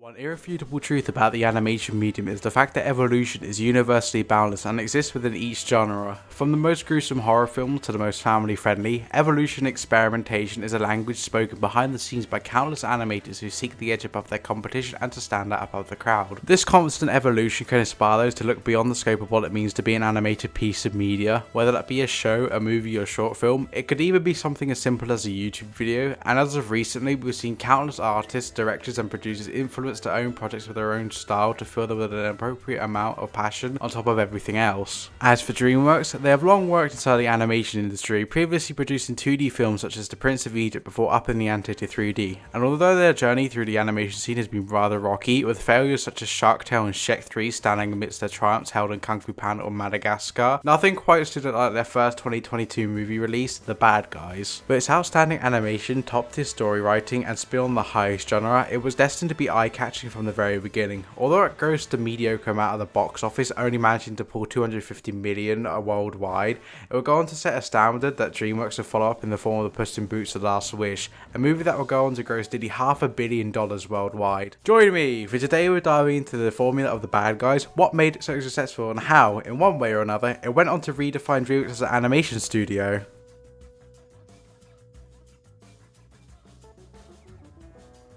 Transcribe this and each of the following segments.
One irrefutable truth about the animation medium is the fact that evolution is universally boundless and exists within each genre. From the most gruesome horror films to the most family friendly, evolution experimentation is a language spoken behind the scenes by countless animators who seek the edge above their competition and to stand out above the crowd. This constant evolution can inspire those to look beyond the scope of what it means to be an animated piece of media, whether that be a show, a movie or short film. It could even be something as simple as a YouTube video, and as of recently we've seen countless artists, directors and producers influence to own projects with their own style to fill them with an appropriate amount of passion on top of everything else. As for DreamWorks, they have long worked inside the animation industry, previously producing 2D films such as The Prince of Egypt before upping the ante to 3D, and although their journey through the animation scene has been rather rocky, with failures such as Shark Tale and Shrek 3 standing amidst their triumphs held in Kung Fu Panda or Madagascar, nothing quite stood out like their first 2022 movie release, The Bad Guys. With its outstanding animation, top-tier story writing, and spin on the heist genre, it was destined to be eye-catching from the very beginning. Although it grossed a mediocre amount at the box office, only managing to pull $250 million worldwide, it would go on to set a standard that DreamWorks would follow up in the form of the Puss in Boots: The Last Wish, a movie that will go on to gross nearly $500 million worldwide. Join me, for today we're diving into the formula of The Bad Guys, what made it so successful, and how, in one way or another, it went on to redefine DreamWorks as an animation studio.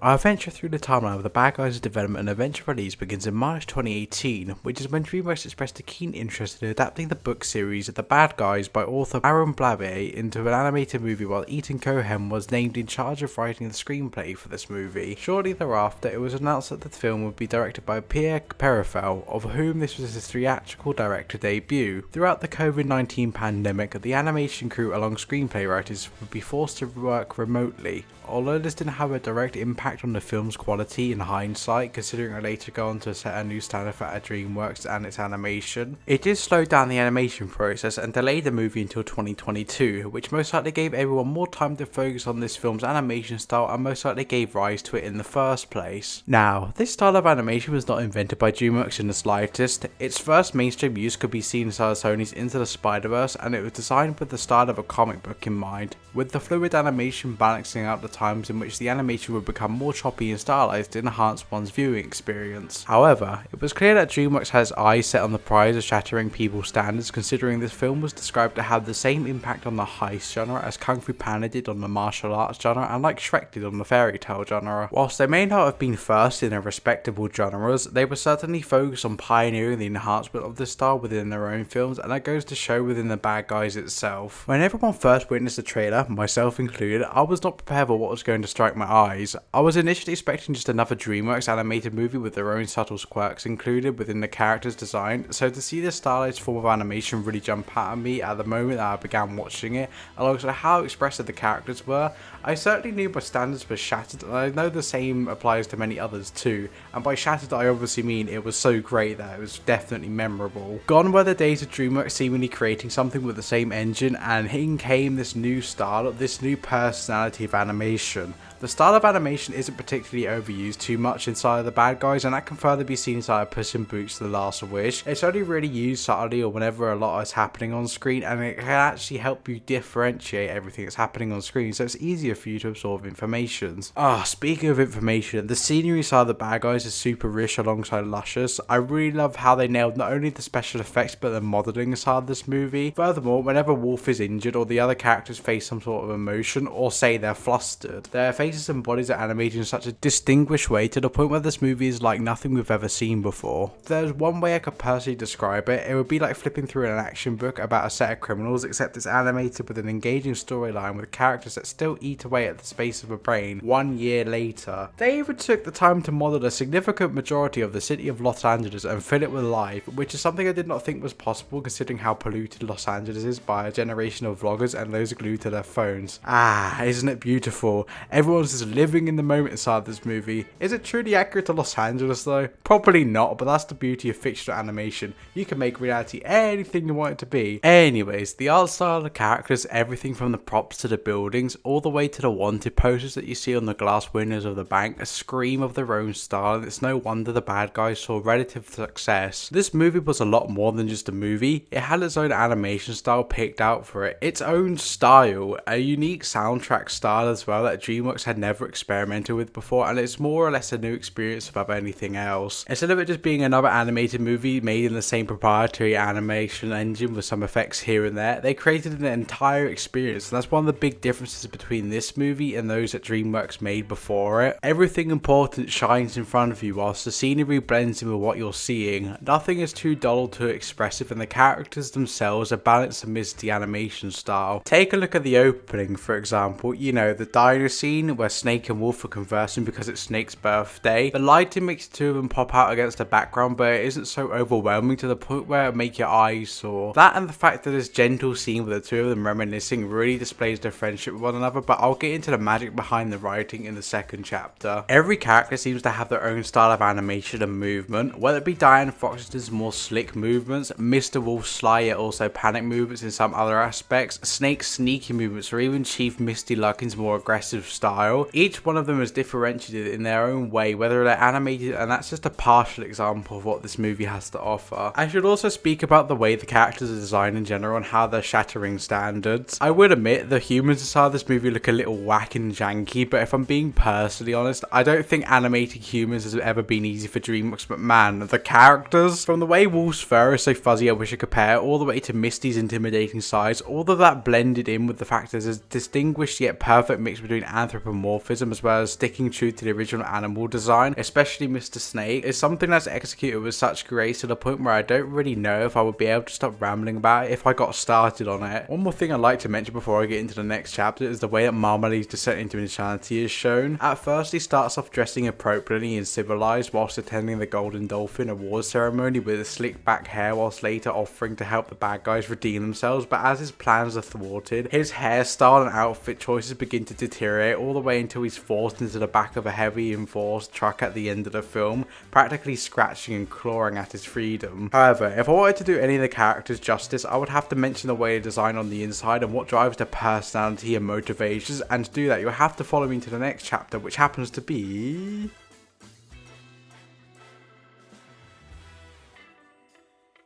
Our adventure through the timeline of The Bad Guys' development and eventual release begins in March 2018, which is when DreamWorks expressed a keen interest in adapting the book series The Bad Guys by author Aaron Blabey into an animated movie, while Ethan Cohen was named in charge of writing the screenplay for this movie. Shortly thereafter, it was announced that the film would be directed by Pierre Perifel, of whom this was his theatrical director debut. Throughout the COVID-19 pandemic, the animation crew along screenplay writers would be forced to work remotely. Although this didn't have a direct impact on the film's quality in hindsight, considering it later go on to set a new standard for DreamWorks and its animation, it did slow down the animation process and delayed the movie until 2022, which most likely gave everyone more time to focus on this film's animation style and most likely gave rise to it in the first place. Now, this style of animation was not invented by DreamWorks in the slightest. Its first mainstream use could be seen inside Sony's Into the Spider-Verse, and it was designed with the style of a comic book in mind, with the fluid animation balancing out the times in which the animation would become more choppy and stylized to enhance one's viewing experience. However, it was clear that DreamWorks had its eyes set on the prize of shattering people's standards, considering this film was described to have the same impact on the heist genre as Kung Fu Panda did on the martial arts genre and like Shrek did on the fairy tale genre. Whilst they may not have been first in their respectable genres, they were certainly focused on pioneering the enhancement of this style within their own films, and that goes to show within The Bad Guys itself. When everyone first witnessed the trailer, myself included, I was not prepared for what was going to strike my eyes. I was initially expecting just another DreamWorks animated movie with their own subtle quirks included within the character's design, so to see this stylized form of animation really jump out at me at the moment that I began watching it, alongside how expressive the characters were, I certainly knew my standards were shattered, and I know the same applies to many others too, and by shattered I obviously mean it was so great that it was definitely memorable. Gone were the days of DreamWorks seemingly creating something with the same engine, and in came this new style, this new personality of animation. The style of animation isn't particularly overused too much inside of The Bad Guys, and that can further be seen inside of Puss in Boots: The Last Wish. It's only really used subtly or whenever a lot is happening on screen, and it can actually help you differentiate everything that's happening on screen, so it's easier for you to absorb information. Speaking of information, the scenery side of The Bad Guys is super rich alongside luscious. I really love how they nailed not only the special effects but the modelling side of this movie. Furthermore, whenever Wolf is injured or the other characters face some sort of emotion or say they're flustered, their faces and bodies are animated in such a distinguished way to the point where this movie is like nothing we've ever seen before. If there's one way I could personally describe it, it would be like flipping through an action book about a set of criminals, except it's animated with an engaging storyline with characters that still eat away at the space of a brain 1 year later. They even took the time to model a significant majority of the city of Los Angeles and fill it with life, which is something I did not think was possible considering how polluted Los Angeles is by a generation of vloggers and those glued to their phones. Isn't it beautiful? Everyone's just living in the moment inside this movie. Is it truly accurate to Los Angeles though? Probably not, but that's the beauty of fictional animation. You can make reality anything you want it to be. Anyways, the art style of the characters, everything from the props to the buildings, all the way to the wanted posters that you see on the glass windows of the bank, a scream of their own style, and it's no wonder The Bad Guys saw relative success. This movie was a lot more than just a movie. It had its own animation style picked out for it, its own style, a unique soundtrack style as well that DreamWorks had never experimented with before, and it's more or less a new experience above anything else. Instead of it just being another animated movie made in the same proprietary animation engine with some effects here and there, they created an entire experience, and that's one of the big differences between this movie and those that DreamWorks made before it. Everything important shines in front of you whilst the scenery blends in with what you're seeing. Nothing is too dull or too expressive, and the characters themselves are balanced amidst the animation style. Take a look at the opening, for example, you know, the diner scene where Snake and Wolf are conversing because it's Snake's birthday. The lighting makes the two of them pop out against the background, but it isn't so overwhelming to the point where it make your eyes sore. That and the fact that this gentle scene with the two of them reminiscing really displays their friendship with one another, but I'll get into the magic behind the writing in the second chapter. Every character seems to have their own style of animation and movement, whether it be Diane Foxton's more slick movements, Mr. Wolf's sly yet also panic movements in some other aspects, Snake's sneaky movements, or even Chief Misty Luckin's more aggressive style. Each one of them is differentiated in their own way, whether they're animated, and that's just a partial example of what this movie has to offer. I should also speak about the way the characters are designed in general and how they're shattering standards. I would admit the humans inside this movie look a little whack and janky, but if I'm being personally honest, I don't think animating humans has ever been easy for DreamWorks, but man, the characters, from the way Wolf's fur is so fuzzy I wish I could pair, all the way to Misty's intimidating size, all of that blended in with the fact that there's a distinguished yet perfect mix between anthropomorphism as well as sticking true to the original animal design, especially Mr. Snake, is something that's executed with such grace to the point where I don't really know if I would be able to stop rambling about it if I got started on it. One more thing I'd like to mention before I get into the next chapter is the way that Marmalade's descent into insanity is shown. At first he starts off dressing appropriately and civilized whilst attending the Golden Dolphin Awards ceremony with his slick back hair, whilst later offering to help the bad guys redeem themselves, but as his plans are thwarted, his hairstyle and outfit choices begin to deteriorate all the way until he's forced into the back of a heavy enforced truck at the end of the film, practically scratching and clawing at his freedom. However, if I wanted to do any of the characters justice, I would have to mention the way they design on the inside and what drives their personality and motivations, and to do that you'll have to follow me into the next chapter, which happens to be...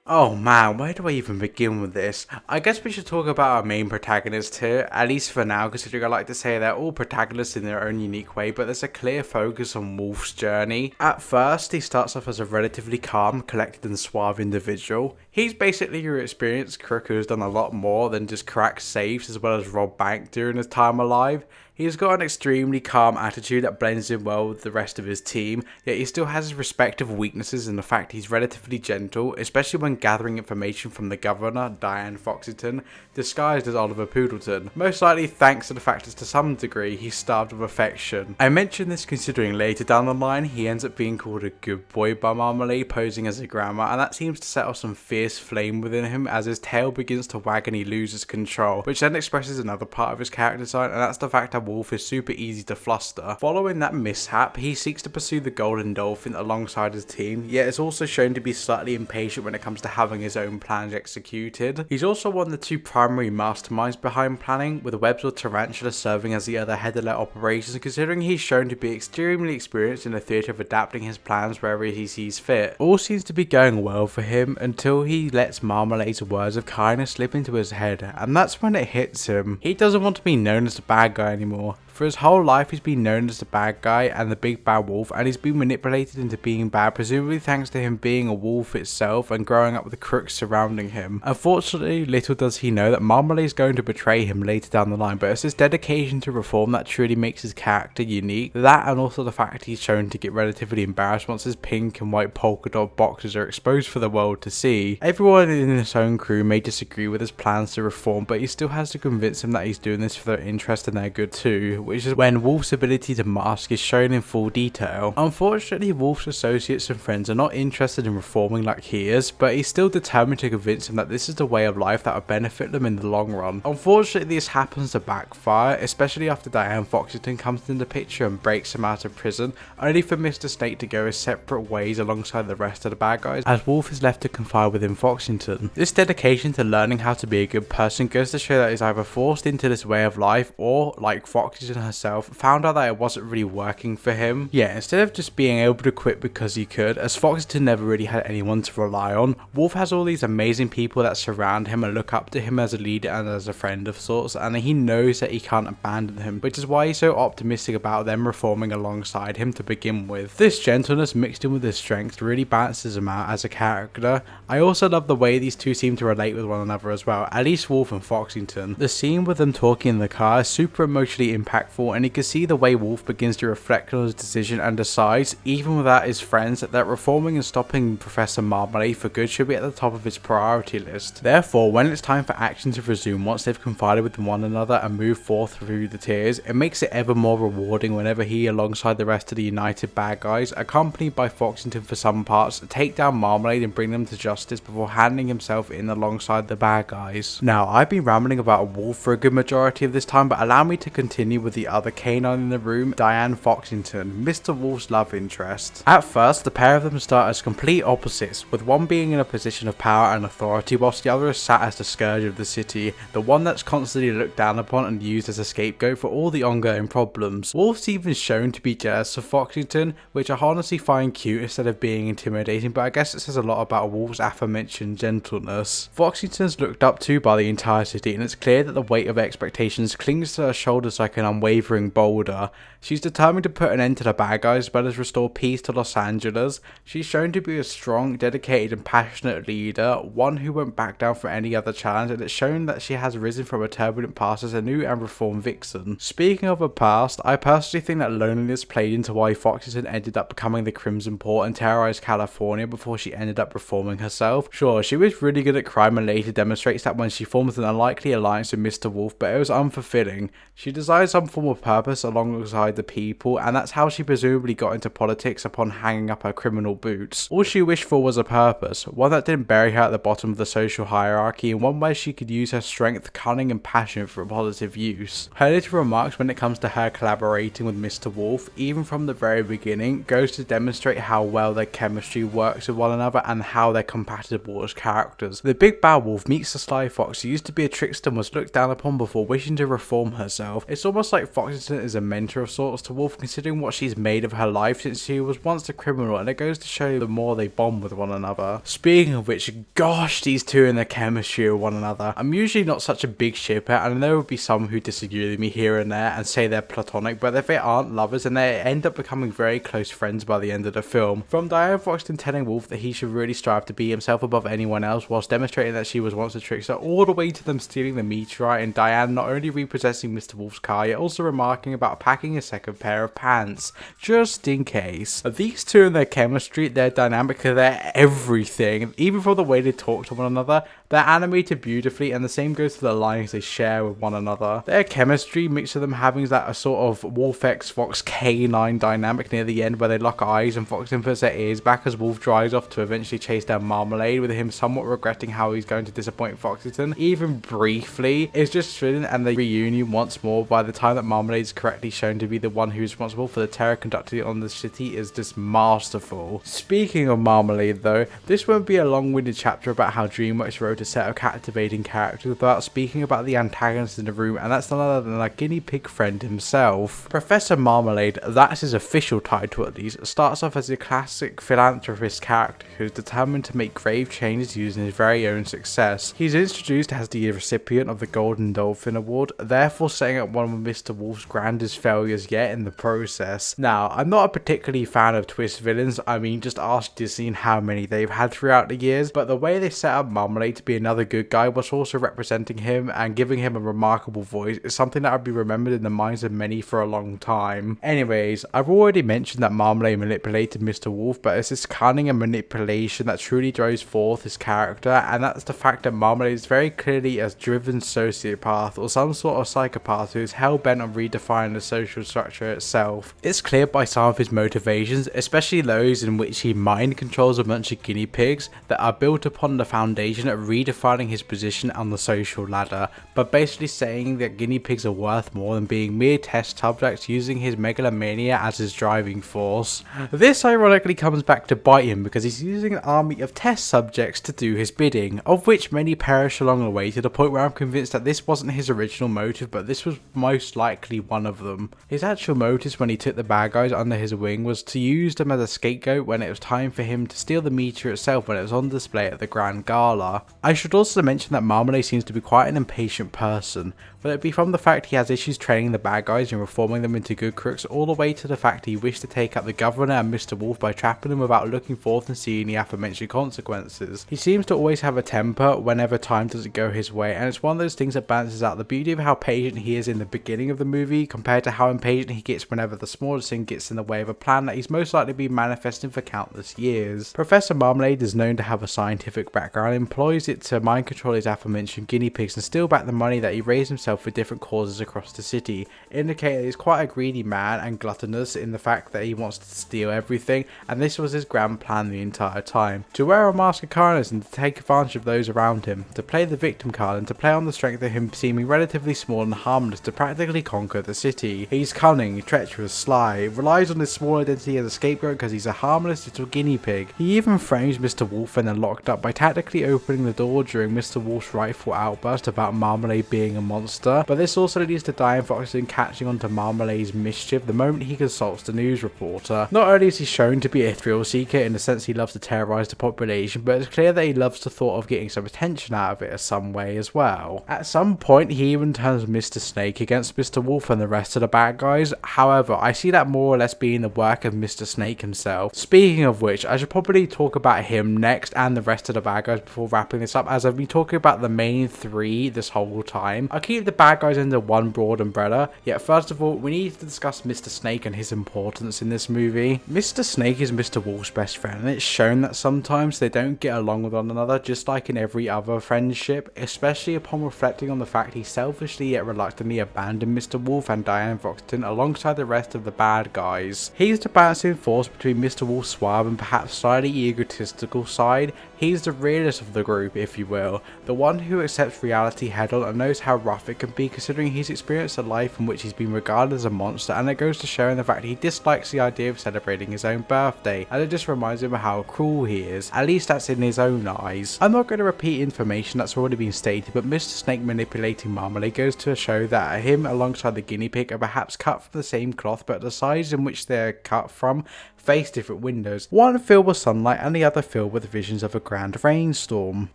Oh man, where do I even begin with this? I guess we should talk about our main protagonists here, at least for now, considering I like to say they're all protagonists in their own unique way, but there's a clear focus on Wolf's journey. At first, he starts off as a relatively calm, collected and suave individual. He's basically your experienced crook who's done a lot more than just crack safes as well as rob bank during his time alive. He's got an extremely calm attitude that blends in well with the rest of his team, yet he still has his respective weaknesses in the fact he's relatively gentle, especially when gathering information from the governor, Diane Foxton, disguised as Oliver Poodleton, most likely thanks to the fact that to some degree he's starved of affection. I mention this considering later down the line he ends up being called a good boy by Marmalade posing as a grandma, and that seems to set off some fierce flame within him as his tail begins to wag and he loses control, which then expresses another part of his character design, and that's the fact that Wolf is super easy to fluster. Following that mishap, he seeks to pursue the Golden Dolphin alongside his team, yet is also shown to be slightly impatient when it comes to having his own plans executed. He's also one of the two primary masterminds behind planning, with Webbs or Tarantula serving as the other head of their operations, considering he's shown to be extremely experienced in the theatre of adapting his plans wherever he sees fit. All seems to be going well for him until he lets Marmalade's words of kindness slip into his head, and that's when it hits him. He doesn't want to be known as the bad guy anymore. For his whole life he's been known as the bad guy and the big bad wolf, and he's been manipulated into being bad, presumably thanks to him being a wolf itself and growing up with the crooks surrounding him. Unfortunately, little does he know that Marmalade is going to betray him later down the line, but it's his dedication to reform that truly makes his character unique. That, and also the fact he's shown to get relatively embarrassed once his pink and white polka dot boxers are exposed for the world to see. Everyone in his own crew may disagree with his plans to reform, but he still has to convince them that he's doing this for their interest and their good too, which is when Wolf's ability to mask is shown in full detail. Unfortunately, Wolf's associates and friends are not interested in reforming like he is, but he's still determined to convince them that this is the way of life that would benefit them in the long run. Unfortunately, this happens to backfire, especially after Diane Foxton comes into the picture and breaks him out of prison, only for Mr. Snake to go his separate ways alongside the rest of the bad guys, as Wolf is left to confide within Foxton. This dedication to learning how to be a good person goes to show that he's either forced into this way of life or, like Foxton Foxington herself found out that it wasn't really working for him. Yeah, instead of just being able to quit because he could, as Foxington never really had anyone to rely on, Wolf has all these amazing people that surround him and look up to him as a leader and as a friend of sorts, and he knows that he can't abandon him, which is why he's so optimistic about them reforming alongside him to begin with. This gentleness mixed in with his strength really balances him out as a character. I also love the way these two seem to relate with one another as well, at least Wolf and Foxington. The scene with them talking in the car is super emotionally impactful, and you can see the way Wolf begins to reflect on his decision and decides, even without his friends, that reforming and stopping Professor Marmalade for good should be at the top of his priority list. Therefore, when it's time for action to resume once they've confided with one another and moved forth through the tears, it makes it ever more rewarding whenever he, alongside the rest of the united bad guys, accompanied by Foxington for some parts, take down Marmalade and bring them to justice before handing himself in alongside the bad guys. Now, I've been rambling about Wolf for a good majority of this time, but allow me to continue with the other canine in the room, Diane Foxington, Mr. Wolf's love interest. At first, the pair of them start as complete opposites, with one being in a position of power and authority whilst the other is sat as the scourge of the city, the one that's constantly looked down upon and used as a scapegoat for all the ongoing problems. Wolf's even shown to be jealous of Foxington, which I honestly find cute instead of being intimidating, but I guess it says a lot about Wolf's aforementioned gentleness. Foxington's looked up to by the entire city, and it's clear that the weight of expectations clings to her shoulders like an unwavering boulder. She's determined to put an end to the bad guys as well as restore peace to Los Angeles. She's shown to be a strong, dedicated and passionate leader, one who won't back down for any other challenge, and it's shown that she has risen from a turbulent past as a new and reformed vixen. Speaking of her past, I personally think that loneliness played into why Foxington ended up becoming the Crimson Paw and terrorized California before she ended up reforming herself. Sure, she was really good at crime and later demonstrates that when she forms an unlikely alliance with Mr. Wolf, but it was unfulfilling. She desired some form of purpose alongside the people, and that's how she presumably got into politics upon hanging up her criminal boots. All she wished for was a purpose, one that didn't bury her at the bottom of the social hierarchy, and one where she could use her strength, cunning and passion for positive use. Her little remarks when it comes to her collaborating with Mr. Wolf, even from the very beginning, goes to demonstrate how well their chemistry works with one another and how they're compatible as characters. The big bad wolf meets the sly fox who used to be a trickster and was looked down upon before wishing to reform herself. It's almost like Foxington is a mentor of sorts to Wolf, considering what she's made of her life since she was once a criminal, and it goes to show the more they bond with one another. Speaking of which, gosh, these two and their chemistry with one another. I'm usually not such a big shipper, and there will be some who disagree with me here and there and say they're platonic, but if they aren't lovers, then they end up becoming very close friends by the end of the film. From Diane Foxington telling Wolf that he should really strive to be himself above anyone else whilst demonstrating that she was once a trickster, all the way to them stealing the meteorite and Diane not only repossessing Mr. Wolf's car, yet also remarking about packing a second pair of pants, just in case. These two and their chemistry, their dynamic, their everything, even from the way they talk to one another, they're animated beautifully, and the same goes for the lines they share with one another. Their chemistry, mixed with them having that a sort of Wolf x Fox K9 dynamic near the end where they lock eyes and Foxington puts their ears back as Wolf drives off to eventually chase down Marmalade, with him somewhat regretting how he's going to disappoint Foxington, even briefly, is just thrilling, and the reunion once more by the time that Marmalade is correctly shown to be the one who's responsible for the terror conducted on the city is just masterful. Speaking of Marmalade though, this won't be a long-winded chapter about how DreamWorks wrote a set of captivating characters without speaking about the antagonist in the room, and that's none other than our guinea pig friend himself. Professor Marmalade, that's his official title at least, starts off as a classic philanthropist character who's determined to make grave changes using his very own success. He's introduced as the recipient of the Golden Dolphin Award, therefore setting up one of Mr. Wolf's grandest failures yet in the process. Now, I'm not a particularly fan of twist villains, I mean just ask Disney and how many they've had throughout the years, but the way they set up Marmalade to be another good guy whilst also representing him and giving him a remarkable voice is something that will be remembered in the minds of many for a long time. Anyways, I've already mentioned that Marmalade manipulated Mr. Wolf, but it's this cunning and manipulation that truly drives forth his character, and that's the fact that Marmalade is very clearly a driven sociopath or some sort of psychopath who is hell-bent on redefining the social structure itself. It's clear by some of his motivations, especially those in which he mind controls a bunch of guinea pigs that are built upon the foundation of redefining his position on the social ladder, but basically saying that guinea pigs are worth more than being mere test subjects, using his megalomania as his driving force. This ironically comes back to bite him because he's using an army of test subjects to do his bidding, of which many perish along the way, to the point where I'm convinced that this wasn't his original motive, but this was most likely one of them. His actual motives when he took the bad guys under his wing was to use them as a scapegoat when it was time for him to steal the meteor itself when it was on display at the Grand Gala. I should also mention that Marmalade seems to be quite an impatient person, whether it be from the fact he has issues training the bad guys and reforming them into good crooks, all the way to the fact he wished to take out the governor and Mr. Wolf by trapping them without looking forth and seeing the aforementioned consequences. He seems to always have a temper whenever time doesn't go his way, and it's one of those things that balances out the beauty of how patient he is in the beginning of the movie compared to how impatient he gets whenever the smallest thing gets in the way of a plan that he's most likely been manifesting for countless years. Professor Marmalade is known to have a scientific background, employs it to mind control his aforementioned guinea pigs and steal back the money that he raised himself for different causes across the city, indicating that he's quite a greedy man and gluttonous in the fact that he wants to steal everything, and this was his grand plan the entire time. To wear a mask of kindness and to take advantage of those around him, to play the victim card and to play on the strength of him seeming relatively small and harmless to practically conquer the city. He's cunning, treacherous, sly, relies on his small identity as a scapegoat because he's a harmless little guinea pig. He even frames Mr. Wolf when they're locked up by tactically opening the door during Mr. Wolf's rightful outburst about Marmalade being a monster, but this also leads to Diane Foxton catching on to Marmalade's mischief the moment he consults the news reporter. Not only is he shown to be a thrill seeker in the sense he loves to terrorise the population, but it's clear that he loves the thought of getting some attention out of it in some way as well. At some point he even turns Mr. Snake against Mr. Wolf and the rest of the bad guys. However, I see that more or less being the work of Mr. Snake himself. Speaking of which, I should probably talk about him next and the rest of the bad guys before wrapping this up, as I've been talking about the main three this whole time. I'll keep the bad guys under one broad umbrella, yet first of all we need to discuss Mr. Snake and his importance in this movie. Mr. Snake is Mr. Wolf's best friend, and it's shown that sometimes they don't get along with one another, just like in every other friendship, especially upon reflecting on the fact he selfishly yet reluctantly abandoned Mr. Wolf and Diane Foxton alongside the rest of the bad guys. He's the balancing force between Mr. Wolf's suave and perhaps slightly egotistical side. He's the realist of the group, if you will, the one who accepts reality head on and knows how rough it can be considering he's experienced a life in which he's been regarded as a monster, and it goes to show in the fact he dislikes the idea of celebrating his own birthday, and it just reminds him of how cruel he is, at least that's in his own eyes. I'm not going to repeat information that's already been stated, but Mr. Snake manipulating Marmalade goes to show that him alongside the guinea pig are perhaps cut from the same cloth, but the sides in which they're cut from face different windows, one filled with sunlight and the other filled with visions of a grand rainstorm.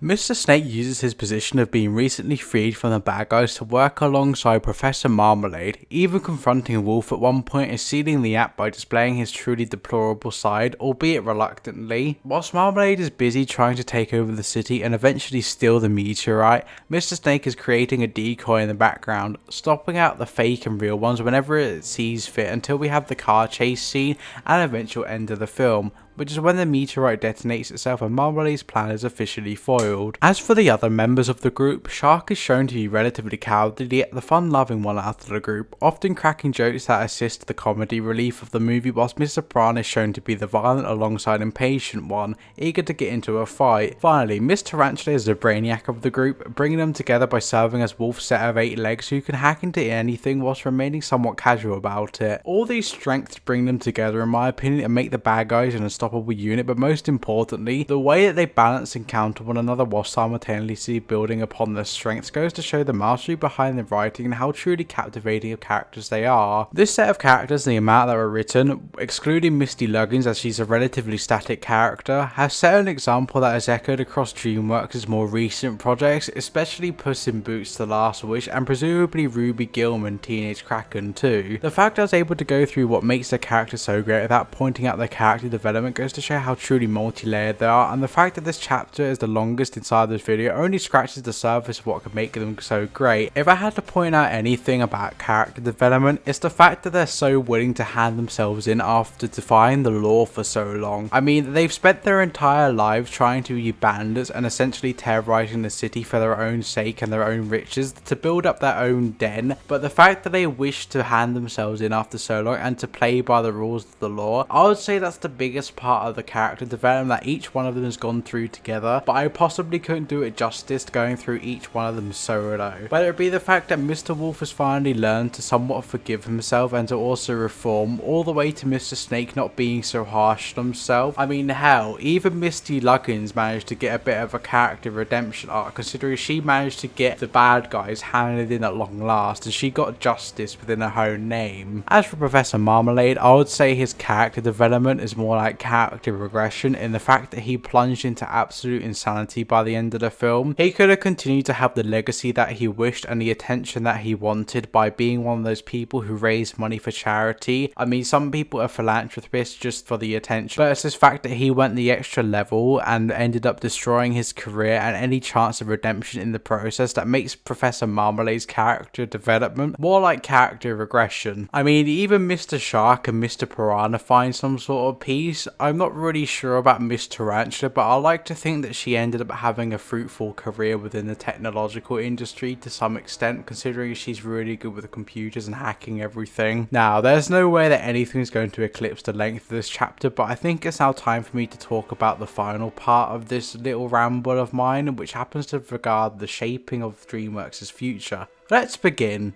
Mr. Snake uses his position of being recently freed from the bad guys to work alongside Professor Marmalade, even confronting Wolf at one point and sealing the app by displaying his truly deplorable side, albeit reluctantly. Whilst Marmalade is busy trying to take over the city and eventually steal the meteorite, Mr. Snake is creating a decoy in the background, stopping out the fake and real ones whenever it sees fit until we have the car chase scene and eventual end of the film, which is when the meteorite detonates itself and Marmalade's plan is officially foiled. As for the other members of the group, Shark is shown to be relatively cowardly yet the fun-loving one out of the group, often cracking jokes that assist the comedy relief of the movie, whilst Mr. Prawn is shown to be the violent alongside impatient one, eager to get into a fight. Finally, Miss Tarantula is the brainiac of the group, bringing them together by serving as Wolf's set of 8 legs who can hack into anything whilst remaining somewhat casual about it. All these strengths bring them together in my opinion and make the bad guys an unstoppable unit, but most importantly, the way that they balance and counter one another while simultaneously building upon their strengths goes to show the mastery behind the writing and how truly captivating of characters they are. This set of characters, the amount that were written, excluding Misty Luggins as she's a relatively static character, has set an example that is echoed across DreamWorks' more recent projects, especially Puss in Boots: The Last Wish and presumably Ruby Gillman Teenage Kraken too. The fact I was able to go through what makes their character so great without pointing out their character development goes to show how truly multi-layered they are, and the fact that this chapter is the longest inside this video only scratches the surface of what could make them so great. If I had to point out anything about character development, it's the fact that they're so willing to hand themselves in after defying the law for so long. I mean, they've spent their entire lives trying to be bandits and essentially terrorizing the city for their own sake and their own riches to build up their own den, but the fact that they wish to hand themselves in after so long and to play by the rules of the law, I would say that's the biggest part part of the character development that each one of them has gone through together, but I possibly couldn't do it justice going through each one of them solo. Whether it be the fact that Mr. Wolf has finally learned to somewhat forgive himself and to also reform, all the way to Mr. Snake not being so harsh on himself. I mean, hell, even Misty Luggins managed to get a bit of a character redemption arc, considering she managed to get the bad guys handed in at long last, and she got justice within her own name. As for Professor Marmalade, I would say his character development is more like character regression in the fact that he plunged into absolute insanity by the end of the film. He could have continued to have the legacy that he wished and the attention that he wanted by being one of those people who raise money for charity. I mean, some people are philanthropists just for the attention, but it's this fact that he went the extra level and ended up destroying his career and any chance of redemption in the process that makes Professor Marmalade's character development more like character regression. I mean, even Mr. Shark and Mr. Piranha find some sort of peace. I'm not really sure about Miss Tarantula, but I like to think that she ended up having a fruitful career within the technological industry to some extent, considering she's really good with computers and hacking everything. Now, there's no way that anything is going to eclipse the length of this chapter, but I think it's now time for me to talk about the final part of this little ramble of mine, which happens to regard the shaping of DreamWorks' future. Let's begin.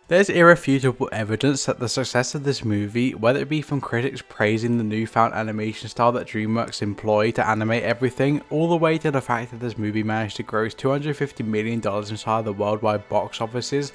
There's irrefutable evidence that the success of this movie, whether it be from critics praising the newfound animation style that DreamWorks employ to animate everything, all the way to the fact that this movie managed to gross $250 million inside the worldwide box offices.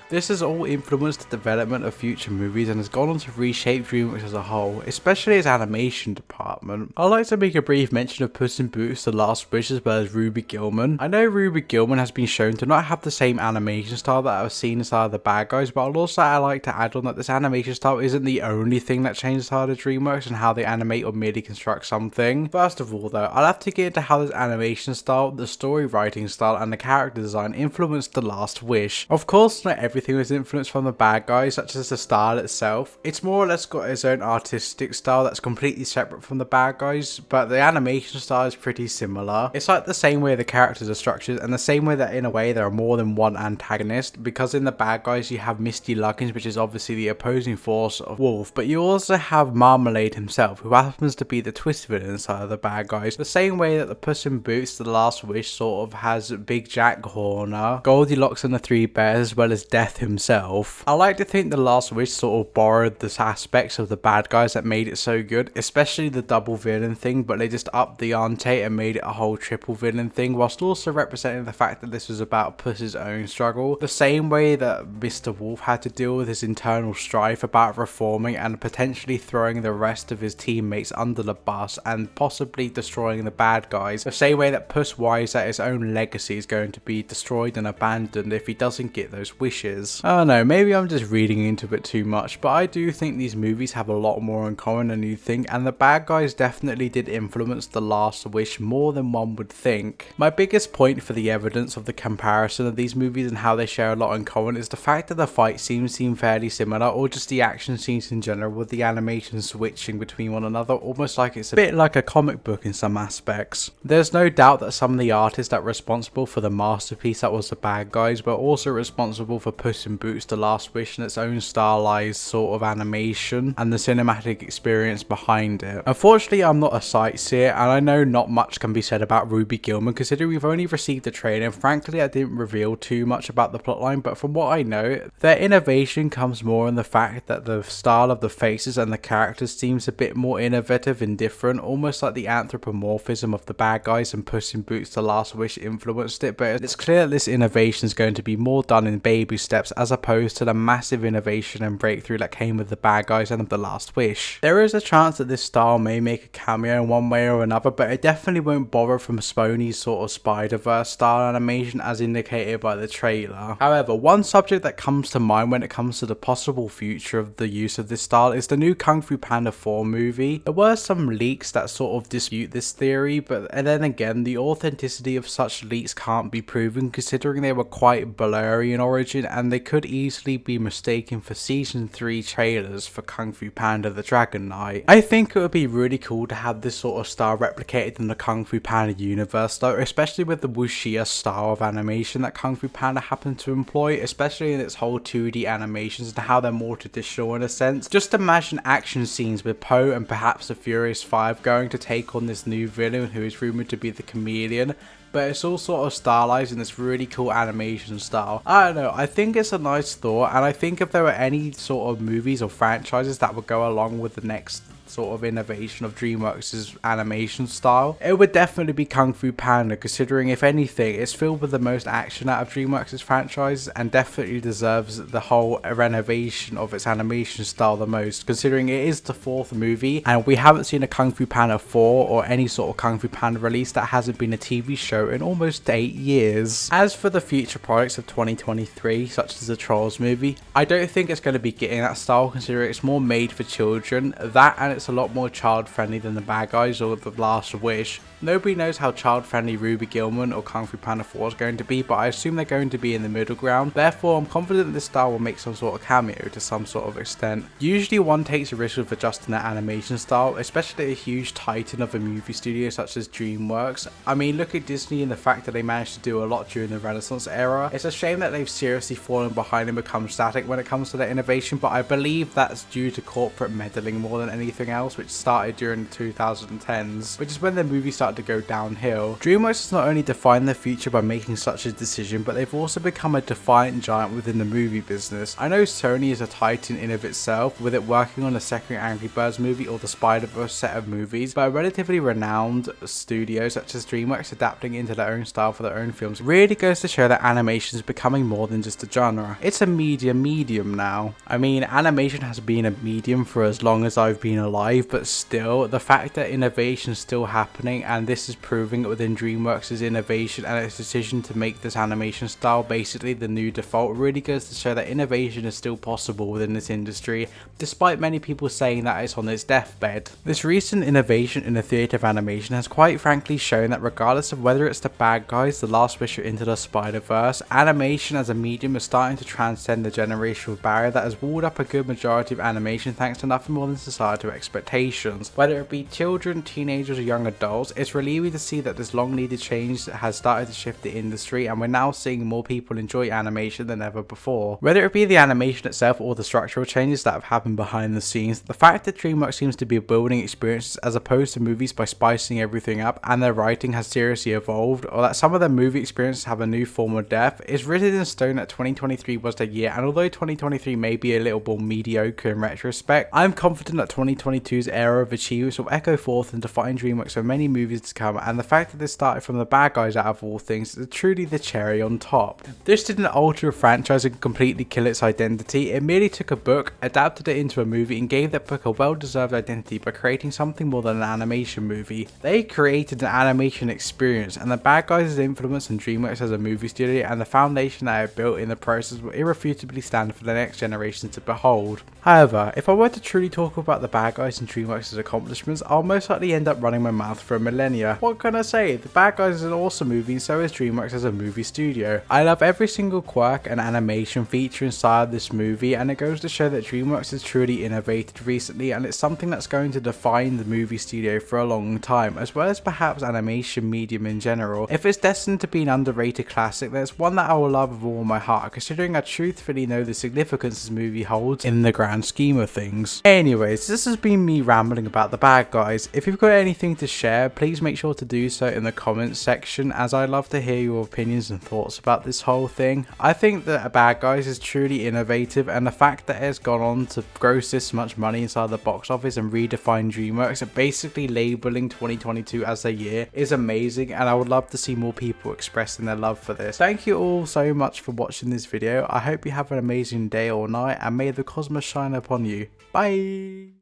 This has all influenced the development of future movies and has gone on to reshape DreamWorks as a whole, especially its animation department. I'd like to make a brief mention of Puss in Boots: The Last Wish as well as Ruby Gillman. I know Ruby Gillman has been shown to not have the same animation style that I've seen inside the bad guys, but I like to add on that this animation style isn't the only thing that changed inside of DreamWorks and how they animate or merely construct something. First of all though, I'll have to get into how this animation style, the story writing style and the character design influenced The Last Wish. Of course, not everything was influenced from the bad guys, such as the style itself. It's more or less got its own artistic style that's completely separate from the bad guys, but the animation style is pretty similar. It's like the same way the characters are structured and the same way that in a way there are more than one antagonist, because in the bad guys you have Misty Luggins, which is obviously the opposing force of Wolf, but you also have Marmalade himself, who happens to be the twist villain inside of the bad guys, the same way that the Puss in Boots: The Last Wish sort of has Big Jack Horner, Goldilocks and the Three Bears, as well as Death himself. I like to think The Last Wish sort of borrowed the aspects of the bad guys that made it so good, especially the double villain thing, but they just upped the ante and made it a whole triple villain thing, whilst also representing the fact that this was about Puss's own struggle, the same way that Mr. Wolf had to deal with his internal strife about reforming and potentially throwing the rest of his teammates under the bus and possibly destroying the bad guys, the same way that Puss worries that his own legacy is going to be destroyed and abandoned if he doesn't get those wishes. I don't know, maybe I'm just reading into it too much, but I do think these movies have a lot more in common than you think, and the bad guys definitely did influence The Last Wish more than one would think. My biggest point for the evidence of the comparison of these movies and how they share a lot in common is the fact that the fight scenes seem fairly similar, or just the action scenes in general, with the animation switching between one another, almost like it's a bit like a comic book in some aspects. There's no doubt that some of the artists that were responsible for the masterpiece that was the bad guys were also responsible for Puss in Boots: The Last Wish and its own stylized sort of animation and the cinematic experience behind it. Unfortunately, I'm not a sightseer and I know not much can be said about Ruby Gillman, considering we've only received a trailer and frankly I didn't reveal too much about the plotline, but from what I know, their innovation comes more in the fact that the style of the faces and the characters seems a bit more innovative and different, almost like the anthropomorphism of the bad guys and Puss in Boots: The Last Wish influenced it, but it's clear that this innovation is going to be more done in baby steps as opposed to the massive innovation and breakthrough that came with the bad guys and The Last Wish. There is a chance that this style may make a cameo in one way or another, but it definitely won't borrow from Spony's sort of Spider-Verse style animation as indicated by the trailer. However, one subject that comes to mind when it comes to the possible future of the use of this style is the new Kung Fu Panda 4 movie. There were some leaks that sort of dispute this theory, but then again, the authenticity of such leaks can't be proven considering they were quite blurry in origin and they could easily be mistaken for season 3 trailers for Kung Fu Panda: The Dragon Knight. I think it would be really really cool to have this sort of style replicated in the Kung Fu Panda universe though, especially with the wuxia style of animation that Kung Fu Panda happened to employ, especially in its whole 2D animations and how they're more traditional in a sense. Just imagine action scenes with Po and perhaps the Furious 5 going to take on this new villain who is rumoured to be the Chameleon, but it's all sort of stylized in this really cool animation style. I don't know, I think it's a nice thought, and I think if there were any sort of movies or franchises that would go along with the next sort of innovation of DreamWorks' animation style, it would definitely be Kung Fu Panda, considering if anything it's filled with the most action out of DreamWorks' franchise and definitely deserves the whole renovation of its animation style the most, considering it is the 4th movie and we haven't seen a Kung Fu Panda 4 or any sort of Kung Fu Panda release that hasn't been a TV show in almost 8 years. As for the future projects of 2023, such as the Trolls movie, I don't think it's going to be getting that style, considering it's more made for children, that and it's a lot more child friendly than the Bad Guys or the Last Wish. Nobody knows how child friendly Ruby Gilman or Kung Fu Panda 4 is going to be, but I assume they're going to be in the middle ground. Therefore, I'm confident this style will make some sort of cameo to some sort of extent. Usually one takes a risk with adjusting their animation style, especially a huge titan of a movie studio such as DreamWorks. I mean, look at Disney and the fact that they managed to do a lot during the Renaissance era. It's a shame that they've seriously fallen behind and become static when it comes to their innovation, but I believe that's due to corporate meddling more than anything else, which started during the 2010s, which is when the movie started to go downhill. DreamWorks has not only defined their future by making such a decision, but they've also become a defiant giant within the movie business. I know Sony is a titan in of itself, with it working on the second Angry Birds movie or the Spider-Verse set of movies, but a relatively renowned studio such as DreamWorks adapting into their own style for their own films really goes to show that animation is becoming more than just a genre. It's a medium now. I mean, animation has been a medium for as long as I've been alive, but still, the fact that innovation is still happening, and this is proving it within DreamWorks' innovation and its decision to make this animation style basically the new default, really goes to show that innovation is still possible within this industry, despite many people saying that it's on its deathbed. This recent innovation in the theatre of animation has quite frankly shown that regardless of whether it's the Bad Guys, The Last Wish or Into the Spider-Verse, animation as a medium is starting to transcend the generational barrier that has walled up a good majority of animation thanks to nothing more than societal expectations. Whether it be children, teenagers or young adults, it's relieving to see that this long needed change has started to shift the industry, and we're now seeing more people enjoy animation than ever before. Whether it be the animation itself or the structural changes that have happened behind the scenes, the fact that DreamWorks seems to be building experiences as opposed to movies by spicing everything up, and their writing has seriously evolved, or that some of their movie experiences have a new form of depth, is written in stone that 2023 was the year, and although 2023 may be a little more mediocre in retrospect, I'm confident that 2022's era of achievements will echo forth and define DreamWorks for many movies to come, and the fact that this started from the Bad Guys out of all things is truly the cherry on top. This didn't alter a franchise and completely kill its identity, it merely took a book, adapted it into a movie and gave that book a well-deserved identity by creating something more than an animation movie. They created an animation experience, and the Bad Guys' influence on DreamWorks as a movie studio and the foundation that it built in the process will irrefutably stand for the next generation to behold. However, if I were to truly talk about the Bad Guys and DreamWorks' accomplishments, I'll most likely end up running my mouth for a millennia. What can I say? The Bad Guys is an awesome movie and so is DreamWorks as a movie studio. I love every single quirk and animation feature inside this movie, and it goes to show that DreamWorks has truly innovated recently, and it's something that's going to define the movie studio for a long time, as well as perhaps animation medium in general. If it's destined to be an underrated classic, then it's one that I will love with all my heart, considering I truthfully know the significance this movie holds in the grand scheme of things. Anyways, this has been me rambling about the Bad Guys. If you've got anything to share, please make sure to do so in the comments section, as I love to hear your opinions and thoughts about this whole thing. I think that Bad Guys is truly innovative, and the fact that it's gone on to gross this much money inside the box office and redefine DreamWorks and basically labeling 2022 as their year is amazing, and I would love to see more people expressing their love for this. Thank you all so much for watching this video. I hope you have an amazing day or night, and may the cosmos shine upon you. Bye!